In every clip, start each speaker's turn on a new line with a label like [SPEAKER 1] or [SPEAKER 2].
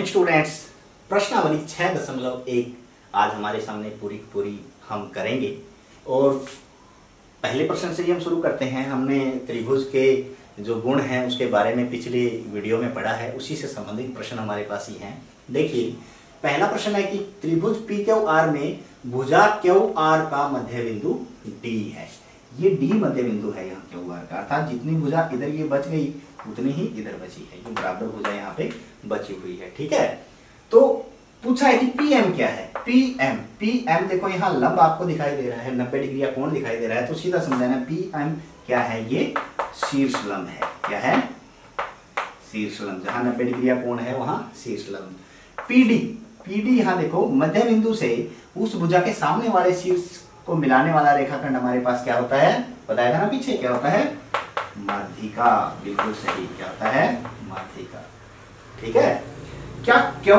[SPEAKER 1] Morning students, प्रश्नावली 6.1 आज हमारे सामने पूरी हम करेंगे। और पहले प्रश्न से ही हम शुरू करते हैं। हमने त्रिभुज के जो गुण हैं उसके बारे में पिछले वीडियो में पढ़ा है, उसी से संबंधित प्रश्न हमारे पास ही हैं। देखिए, पहला प्रश्न है कि त्रिभुज पी क्यू आर में भुजा क्यू आर का मध्य बिंदु डी है। ये डी मध्य बिंदु है यहाँ क्यू आर का, अर्थात जितनी भुजा इधर ये बच गई उतनी ही इधर बची है। ये बराबर भुजा यहाँ पे बची हुई है, ठीक है। तो पूछा है कि पीएम क्या है। पीएम देखो यहाँ लंब आपको दिखाई दे रहा है, 90 डिग्री का कोण दिखाई दे रहा है, तो सीधा समझाना पीएम क्या है। ये शीर्ष लंब है। क्या है? शीर्ष लंब। जहां 90 डिग्री का कोण है वहां शीर्ष लंब। पीडी यहाँ देखो मध्य बिंदु से उस भुजा के सामने वाले शीर्ष को मिलाने वाला रेखाखंड हमारे पास क्या होता है, बताया था ना पीछे, क्या होता है? माध्यिका। बिल्कुल सही, क्या होता है? माध्यिका, ठीक है। क्या क्यू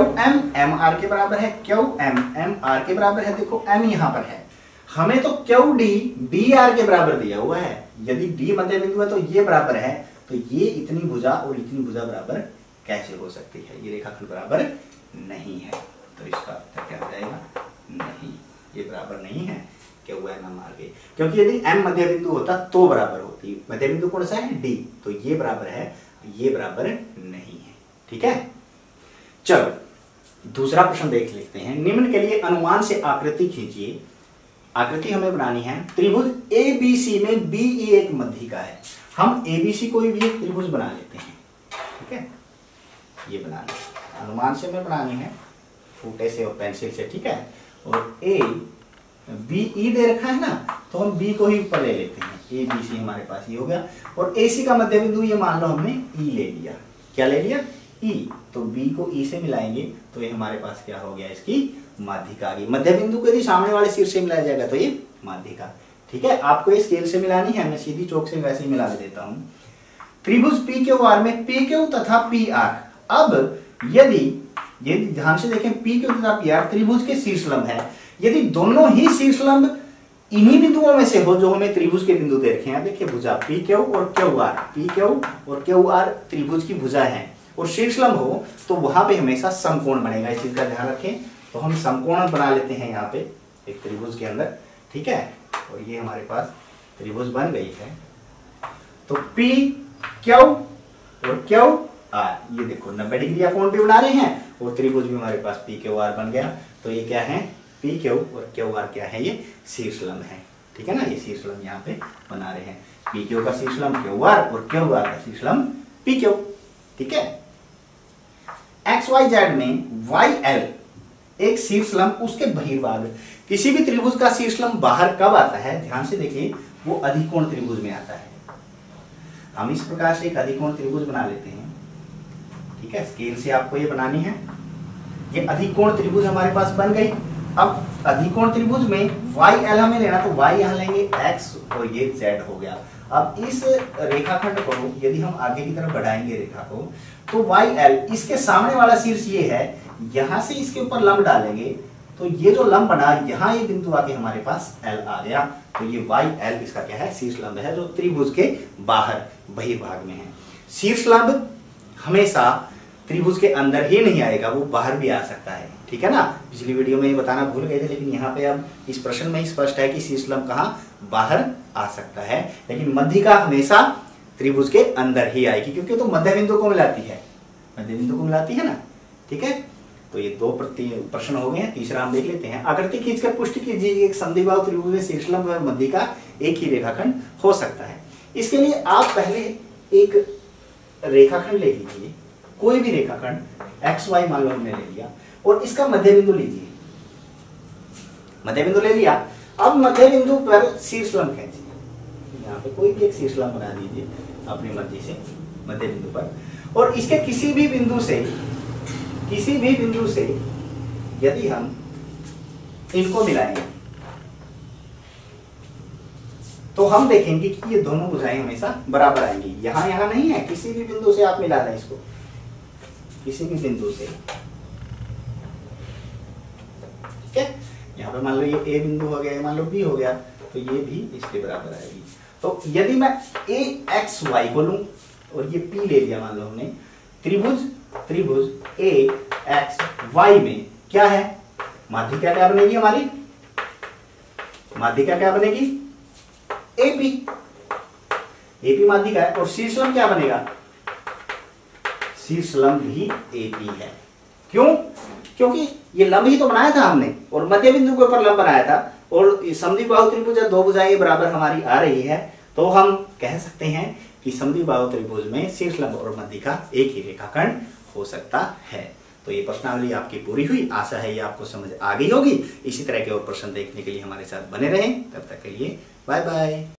[SPEAKER 1] एम आर के बराबर है? क्यू एम आर के बराबर है। देखो एम यहाँ पर है, हमें तो क्यू डी आर के बराबर दिया हुआ है। यदि डी मध्य बिंदु है तो ये बराबर है, तो ये इतनी भुजा और इतनी भुजा बराबर कैसे हो सकती है? ये रेखाखंड बराबर नहीं है, तो इसका उत्तर क्या हो जाएगा? नहीं, ये बराबर नहीं है क्यू एम आर के, क्योंकि यदि एम मध्य बिंदु होता तो बराबर होती। मध्य बिंदु कौन सा है? डी, तो ये बराबर है, ये बराबर नहीं है, ठीक है। चलो दूसरा प्रश्न देख लेते हैं। निम्न के लिए अनुमान से आकृति खींचिए। आकृति हमें बनानी है। त्रिभुज एबीसी में बीई एक मध्यिका है। हम एबीसी कोई भी एक त्रिभुज बना लेते हैं, ठीक है। ये बनाना अनुमान से हमें बनानी है, फूटे से और पेंसिल से, ठीक है। और ए बीई दे रखा है ना, तो हम बी को ही ऊपर ले लेते हैं। ए बी सी हमारे पास ये हो गया। और ए सी का मध्य बिंदु ये मान लो हमने ई ले लिया। क्या ले लिया? ई। तो बी को ई से मिलाएंगे तो ये हमारे पास क्या हो गया? इसकी माध्यिका आ गई। मध्य बिंदु को यदि सामने वाले शीर्ष से मिलाया जाएगा तो ये माध्यिका, ठीक है। आपको ये स्केल से मिलानी है, मैं सीधी चौक से वैसे ही मिला देता हूं। त्रिभुज पी क्यू आर में पी क्यू तथा पी आर। अब यदि ध्यान से देखें, पी क्यू तथा पी आर त्रिभुज के शीर्ष लंब है। यदि दोनों ही शीर्ष लंब इन्हीं बिंदुओं में से हो जो हमें त्रिभुज के बिंदु दे रखे हैं, देखिए भुजा पी क्यू और क्यू आर, पी क्यू और क्यू आर त्रिभुज की भुजा है और शीर्ष लंब हो, तो वहां पे हमेशा समकोण बनेगा। इस चीज का ध्यान रखें। तो हम समकोण बना लेते हैं यहाँ पे एक त्रिभुज के अंदर, ठीक है। और ये हमारे पास त्रिभुज बन गई है। तो पी क्यू और क्यू आर, ये देखो 90 डिग्री का कोण भी बना रहे हैं और त्रिभुज भी हमारे पास पी क्यू आर बन गया। तो ये क्या है? पी क्यू और क्यू आर क्या है? ये शीर्ष लंब है, ठीक है ना। ये शीर्ष लंब यहाँ पे बना रहे हैं। पी क्यू का शीर्ष लंब क्यू आर और क्यू आर का शीर्ष लंब पी क्यू, ठीक है। एक्स वाई जेड में वाई एल एक शीर्ष लंब, उसके बहिर्भाग। किसी भी त्रिभुज का शीर्ष लंब बाहर कब आता है? ध्यान से देखिए, वो अधिकोण त्रिभुज में आता है। हम इस प्रकार से एक अधिकोण त्रिभुज बना लेते हैं, ठीक है। स्केल से आपको ये बनानी है। ये अधिकोण त्रिभुज हमारे पास बन गई। अब अधिकोण त्रिभुज में वाई एल हमें लेना, तो वाई यहां लेंगे एक्स और ये जेड हो गया। अब इस रेखाखंड को यदि हम आगे की तरफ बढ़ाएंगे रेखा को, तो वाई एल, इसके सामने वाला शीर्ष ये है, यहां से इसके ऊपर लंब डालेंगे तो ये जो लंब बना, यहां ये बिंदु आके हमारे पास एल आ गया। तो ये वाई एल इसका क्या है? शीर्ष लंब है, जो त्रिभुज के बाहर बहिर्भाग में है। शीर्ष लंब हमेशा त्रिभुज के अंदर ही नहीं आएगा, वो बाहर भी आ सकता है, ठीक है ना। पिछली वीडियो में ये बताना भूल गए थे, लेकिन यहाँ पे अब इस प्रश्न में ही स्पष्ट है कि शीर्ष लंब कहाँ बाहर आ सकता है, लेकिन मध्यिका हमेशा त्रिभुज के अंदर ही आएगी, क्योंकि तो मध्य बिंदु को मिलाती है, मध्य बिंदु को मिलाती है ना, ठीक है। तो ये दो प्रश्न हो गए हैं। तीसरा हम देख लेते हैं। आकृति खींचकर पुष्टि कीजिए एक समद्विबाहु त्रिभुज में शीर्ष लंब और मध्यिका एक ही रेखाखंड हो सकता है। इसके लिए आप पहले एक रेखाखंड ले लीजिए, कोई भी रेखाखंड एक्स वाई मान लो हमने ले लिया, और इसका मध्य बिंदु लीजिए। मध्य बिंदु ले लिया। अब मध्य बिंदु पर शीर्ष लंब खींचिए। यहाँ पे कोई भी एक शीर्ष लंब बना दीजिए अपनी मर्जी से मध्य बिंदु पर, और इसके किसी भी बिंदु से यदि हम इनको मिलाएंगे तो हम देखेंगे कि ये दोनों भुजाएं हमेशा बराबर आएंगी। यहां नहीं है, किसी भी बिंदु से आप मिला लें इसको, किसी भी बिंदु से, ठीक है। यहाँ पे मान लो ये ए बिंदु हो गया, मान लो बी हो गया, तो ये भी इसके बराबर आएगी। तो यदि मैं ए एक्स वाई को लूं और ये पी ले लिया, मान लो हमने त्रिभुज त्रिभुज ए एक्स वाई में क्या है, माध्यिका क्या बनेगी हमारी, माध्यिका क्या बनेगी एपी, एपी माध्यिका है। और शीर्षलंब क्या बनेगा, शीर्षलंब भी एपी है। क्यों, क्योंकि ये लंब ही तो बनाया था हमने और मध्य बिंदु के ऊपर लंब बनाया था, और समद्विबाहु त्रिभुज दो भुजाएं बराबर हमारी आ रही है, तो हम कह सकते हैं कि समद्विबाहु त्रिभुज में शीर्षलंब और मध्यिका एक ही रेखाखंड हो सकता है। तो ये प्रश्नावली आपकी पूरी हुई, आशा है ये आपको समझ आ गई होगी। इसी तरह के और प्रश्न देखने के लिए हमारे साथ बने रहें, तब तक के लिए बाय बाय।